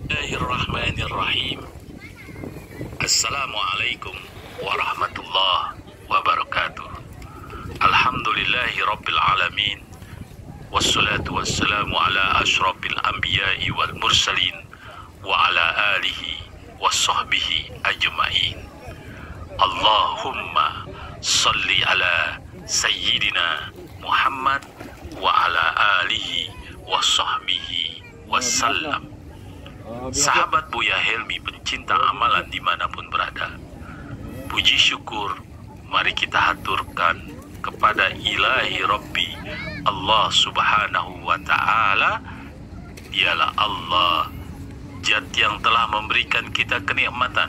Bismillahirrahmanirrahim. Assalamualaikum warahmatullahi wabarakatuh. Alhamdulillahi rabbil alamin. Wassalatu wassalamu ala ashrafil anbiya'i wal mursalin wa ala alihi wassahbihi ajma'in. Allahumma salli ala sayyidina Muhammad wa ala alihi wassahbihi wassalam. Sahabat Buya Helmi, pencinta amalan dimanapun berada, puji syukur mari kita haturkan kepada Ilahi Rabbi Allah Subhanahu wa Ta'ala. Dialah Allah, Zat yang telah memberikan kita kenikmatan,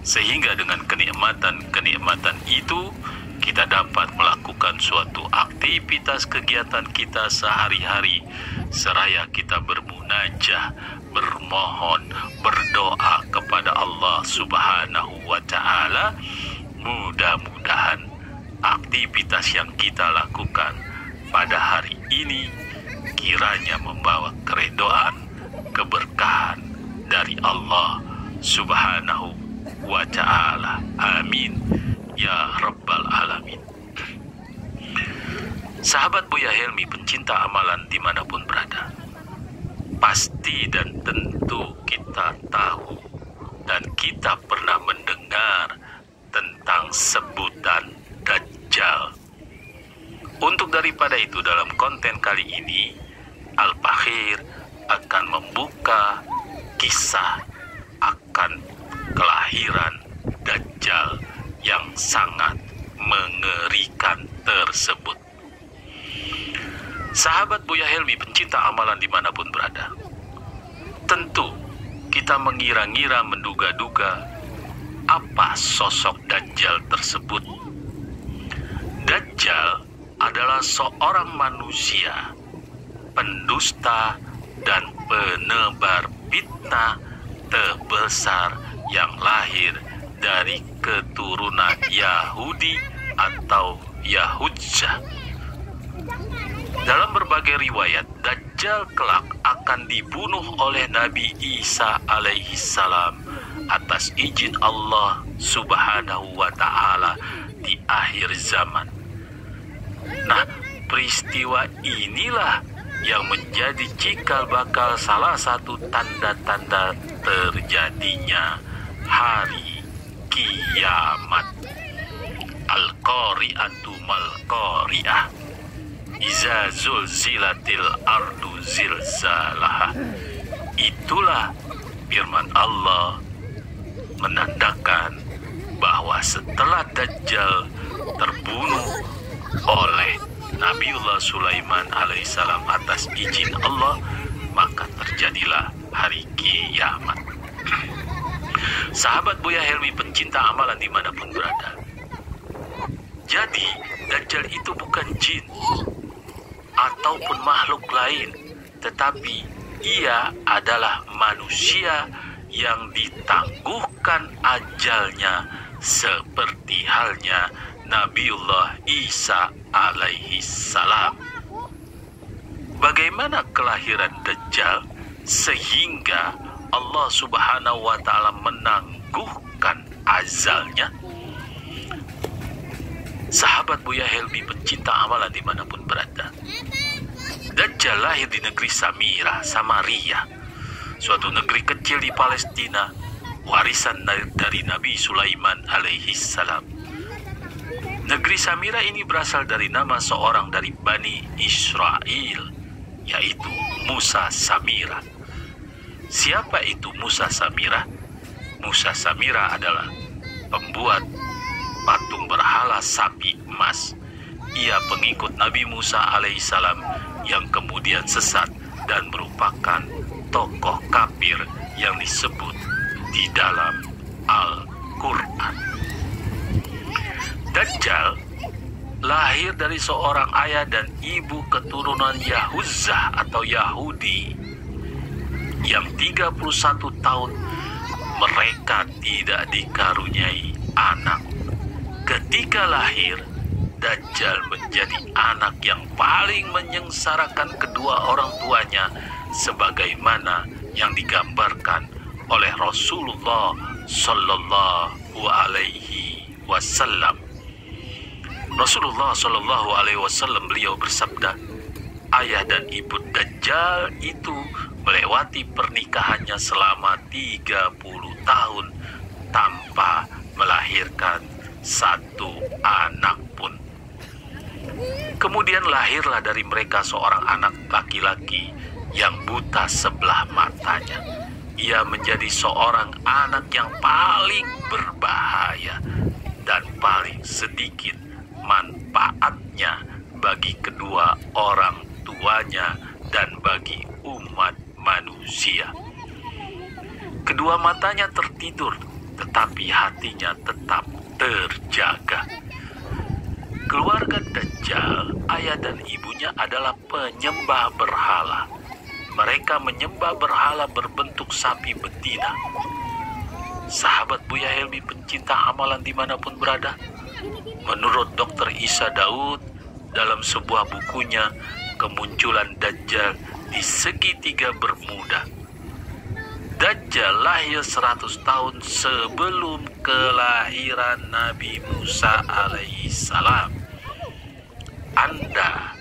sehingga dengan kenikmatan itu kita dapat melakukan suatu aktivitas kegiatan kita sehari-hari, seraya kita bermunajah, bermohon, berdoa kepada Allah Subhanahu wa Ta'ala. Mudah-mudahan aktivitas yang kita lakukan pada hari ini kiranya membawa keridhaan, keberkahan dari Allah Subhanahu wa Ta'ala. Amin ya rabbal alamin. Sahabat Buya Helmi, pencinta amalan dimanapun berada, pasti dan tentu kita tahu dan kita pernah mendengar tentang sebutan Dajjal. Untuk daripada itu, dalam konten kali ini Al-Fakhir akan membuka kisah akan kelahiran Dajjal yang sangat mengerikan tersebut. Sahabat Buya Helmi, pencinta amalan dimanapun berada, tentu kita mengira-ngira, menduga-duga apa sosok Dajjal tersebut. Dajjal adalah seorang manusia pendusta dan penebar fitnah terbesar yang lahir dari keturunan Yahudi atau Yahudzah. Dalam berbagai riwayat, Dajjal kelak akan dibunuh oleh Nabi Isa alaihi salam atas izin Allah Subhanahu wa Ta'ala di akhir zaman. Nah, peristiwa inilah yang menjadi cikal bakal salah satu tanda-tanda terjadinya hari kiamat. Al-Qari'atu mal-Qari'ah, Iza zulzilatil ardu zilzalaha. Itulah firman Allah menandakan bahwa setelah Dajjal terbunuh oleh Nabiullah Sulaiman alaihissalam atas izin Allah, maka terjadilah hari kiamat. Sahabat Buya Helmi, pencinta amalan dimanapun berada, jadi Dajjal itu bukan jin ataupun makhluk lain, tetapi ia adalah manusia yang ditangguhkan ajalnya seperti halnya Nabiullah Isa alaihi salam. Bagaimana kelahiran Dajjal sehingga Allah Subhanahu wa Ta'ala menangguhkan ajalnya? Sahabat Buya Helmi, pencinta amalan dimanapun berada, Dajjal lahir di negeri Samaria, suatu negeri kecil di Palestina, warisan dari Nabi Sulaiman alaihi salam. Negeri Samira ini berasal dari nama seorang dari Bani Israel, yaitu Musa Samira. Siapa itu Musa Samira? Musa Samira adalah pembuat patung berhala sapi emas. Ia pengikut Nabi Musa alaihissalam yang kemudian sesat dan merupakan tokoh kafir yang disebut di dalam Al-Quran. Dajjal lahir dari seorang ayah dan ibu keturunan Yahudzah atau Yahudi yang 31 tahun mereka tidak dikaruniai anak. Ketika lahir, Dajjal menjadi anak yang paling menyengsarakan kedua orang tuanya, sebagaimana yang digambarkan oleh Rasulullah Sallallahu Alaihi Wasallam. Rasulullah Sallallahu Alaihi Wasallam beliau bersabda, ayah dan ibu Dajjal itu melewati pernikahannya selama 30 tahun tanpa melahirkan satu anak pun. Kemudian lahirlah dari mereka seorang anak laki-laki yang buta sebelah matanya. Ia menjadi seorang anak yang paling berbahaya dan paling sedikit manfaatnya bagi kedua orang tuanya dan bagi umat manusia. Kedua matanya tertidur, tetapi hatinya tetap terjaga. Keluarga Dajjal, ayah dan ibunya adalah penyembah berhala. Mereka menyembah berhala berbentuk sapi betina. Sahabat Buya Helmi pencinta amalan dimanapun berada, menurut Dr. Isa Daud dalam sebuah bukunya Kemunculan Dajjal di Segitiga Bermuda, Dajjal lahir 100 tahun sebelum kelahiran Nabi Musa alaihissalam. Anda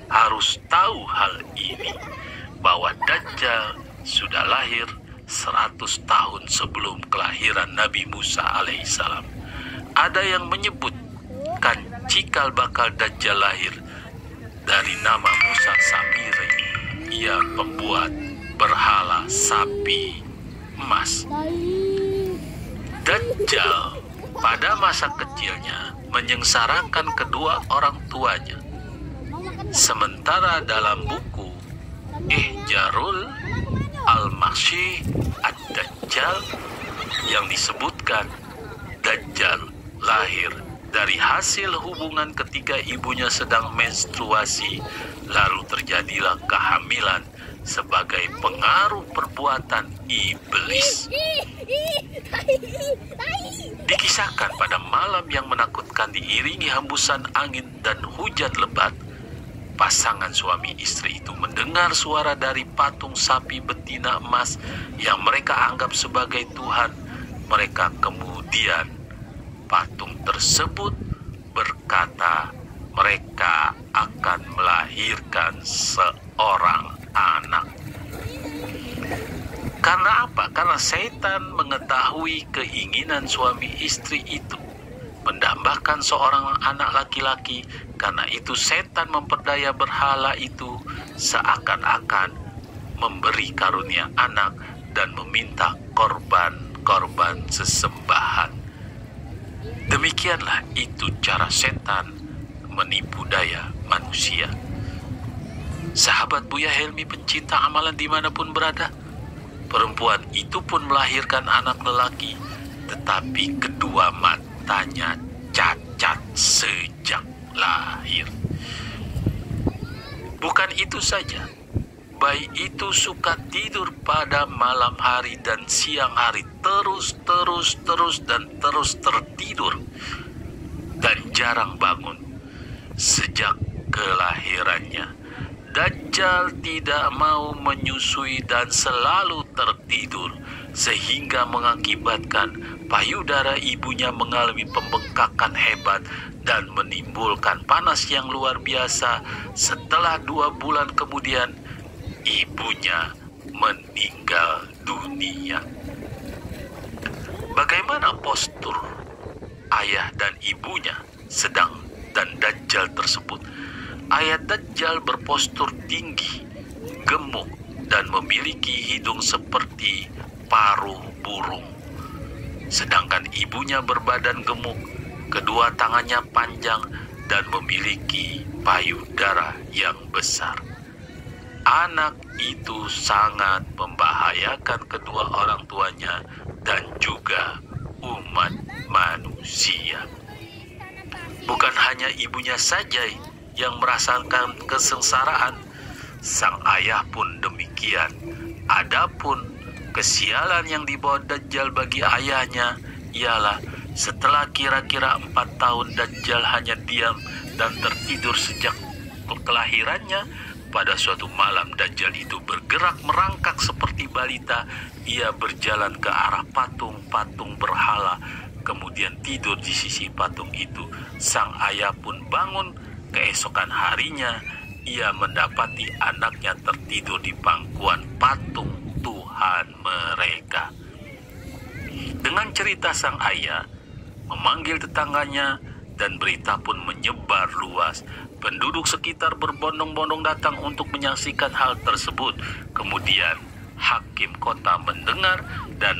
harus tahu hal ini, bahwa Dajjal sudah lahir 100 tahun sebelum kelahiran Nabi Musa alaihissalam. Ada yang menyebutkan cikal bakal Dajjal lahir dari nama Musa Samiri, ia pembuat berhala sapi emas. Dajjal pada masa kecilnya menyengsarakan kedua orang tuanya. Sementara dalam buku Ihjarul Al-Makhshi Ad-Dajjal yang disebutkan Dajjal lahir dari hasil hubungan ketika ibunya sedang menstruasi, lalu terjadilah kehamilan sebagai pengaruh perbuatan iblis. Dikisahkan pada malam yang menakutkan diiringi hembusan angin dan hujan lebat, pasangan suami istri itu mendengar suara dari patung sapi betina emas yang mereka anggap sebagai Tuhan. Mereka kemudian, patung tersebut berkata mereka akan melahirkan seorang anak. Karena apa? Karena setan mengetahui keinginan suami istri itu mendambakan seorang anak laki-laki. Karena itu setan memperdaya berhala itu seakan-akan memberi karunia anak dan meminta korban sesembahan. Demikianlah itu cara setan menipu daya manusia. Sahabat Buya Helmi pencinta amalan dimanapun berada, perempuan itu pun melahirkan anak lelaki, tetapi kedua matanya cacat sejak lahir. Bukan itu saja, bayi itu suka tidur pada malam hari dan siang hari, terus tertidur dan jarang bangun. Sejak kelahirannya, Dajjal tidak mau menyusui dan selalu tertidur, sehingga mengakibatkan payudara ibunya mengalami pembengkakan hebat dan menimbulkan panas yang luar biasa. Setelah 2 bulan kemudian, ibunya meninggal dunia. Bagaimana postur ayah dan ibunya sedang dan Dajjal tersebut? Ayah Dajjal berpostur tinggi, gemuk, dan memiliki hidung seperti paruh burung. Sedangkan ibunya berbadan gemuk, kedua tangannya panjang, dan memiliki payudara yang besar. Anak itu sangat membahayakan kedua orang tuanya dan juga umat manusia. Bukan hanya ibunya saja yang merasakan kesengsaraan, sang ayah pun demikian. Adapun kesialan yang dibawa Dajjal bagi ayahnya ialah setelah kira-kira 4 tahun Dajjal hanya diam dan tertidur sejak kelahirannya, Pada suatu malam Dajjal itu bergerak merangkak seperti balita. Ia berjalan ke arah patung-patung berhala, kemudian tidur di sisi patung itu. Sang ayah pun bangun. Keesokan harinya ia mendapati anaknya tertidur di pangkuan patung Tuhan mereka. Dengan cerita sang ayah memanggil tetangganya dan berita pun menyebar luas. Penduduk sekitar berbondong-bondong datang untuk menyaksikan hal tersebut. Kemudian hakim kota mendengar dan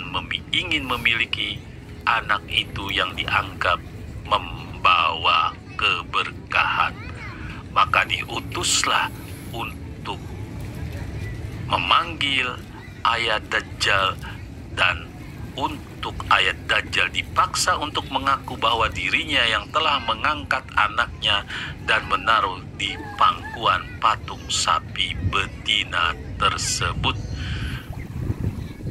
ingin memiliki anak itu yang dianggap membawa keberkahan. Maka diutuslah untuk memanggil ayah Dajjal, dan untuk ayat Dajjal dipaksa untuk mengaku bahwa dirinya yang telah mengangkat anaknya dan menaruh di pangkuan patung sapi betina tersebut.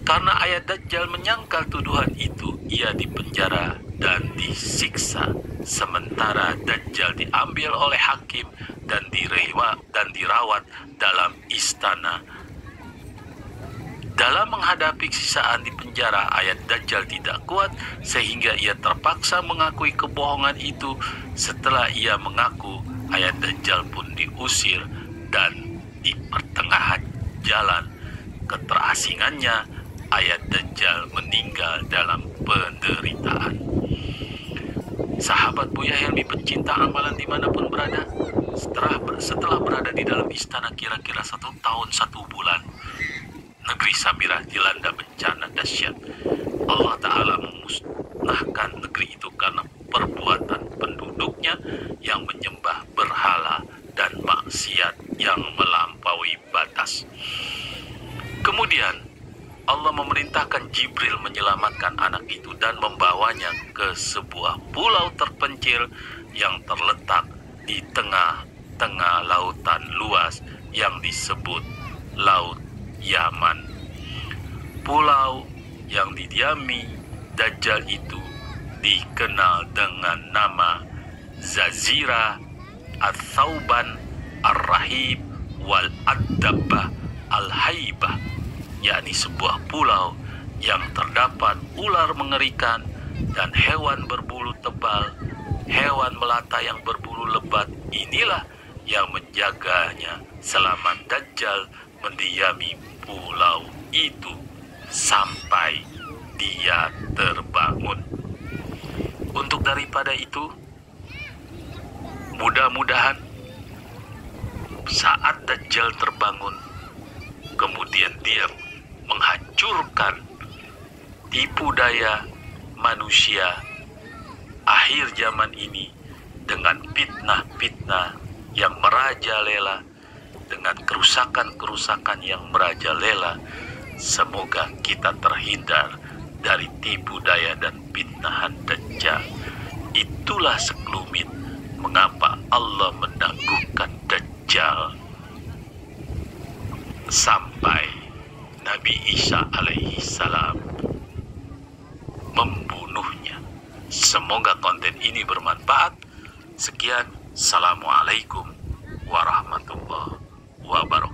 Karena ayat Dajjal menyangkal tuduhan itu, ia dipenjara dan disiksa. Sementara Dajjal diambil oleh hakim dan dirawat dalam istana. Dalam menghadapi siksaan di penjara, ayat Dajjal tidak kuat sehingga ia terpaksa mengakui kebohongan itu. Setelah ia mengaku, ayat Dajjal pun diusir, dan di pertengahan jalan keterasingannya, ayat Dajjal meninggal dalam penderitaan. Sahabat Buya Helmi pencinta amalan dimanapun berada, setelah berada di dalam istana kira-kira 1 tahun 1 bulan, negeri Samirah dilanda bencana dahsyat. Allah Ta'ala memusnahkan negeri itu karena perbuatan penduduknya yang menyembah berhala dan maksiat yang melampaui batas. Kemudian Allah memerintahkan Jibril menyelamatkan anak itu dan membawanya ke sebuah pulau terpencil yang terletak di tengah-tengah lautan luas yang disebut Laut Yaman. Pulau yang didiami Dajjal itu dikenal dengan nama Zazira Al-Thauban Ar-Rahib Wal-Addabah Al-Haibah, yakni sebuah pulau yang terdapat ular mengerikan dan hewan berbulu tebal, hewan melata yang berbulu lebat. Inilah yang menjaganya selama Dajjal mendiami pulau itu sampai dia terbangun. Untuk daripada itu, mudah-mudahan saat Dajjal terbangun, kemudian dia menghancurkan tipu daya manusia akhir zaman ini dengan fitnah-fitnah yang merajalela, dengan kerusakan-kerusakan yang merajalela. Semoga kita terhindar dari tipu daya dan fitnahan Dajjal. Itulah sekelumit mengapa Allah menangguhkan Dajjal sampai Nabi Isa alaihi salam membunuhnya. Semoga konten ini bermanfaat. Sekian, Assalamualaikum warahmatullahi wabarakatuh.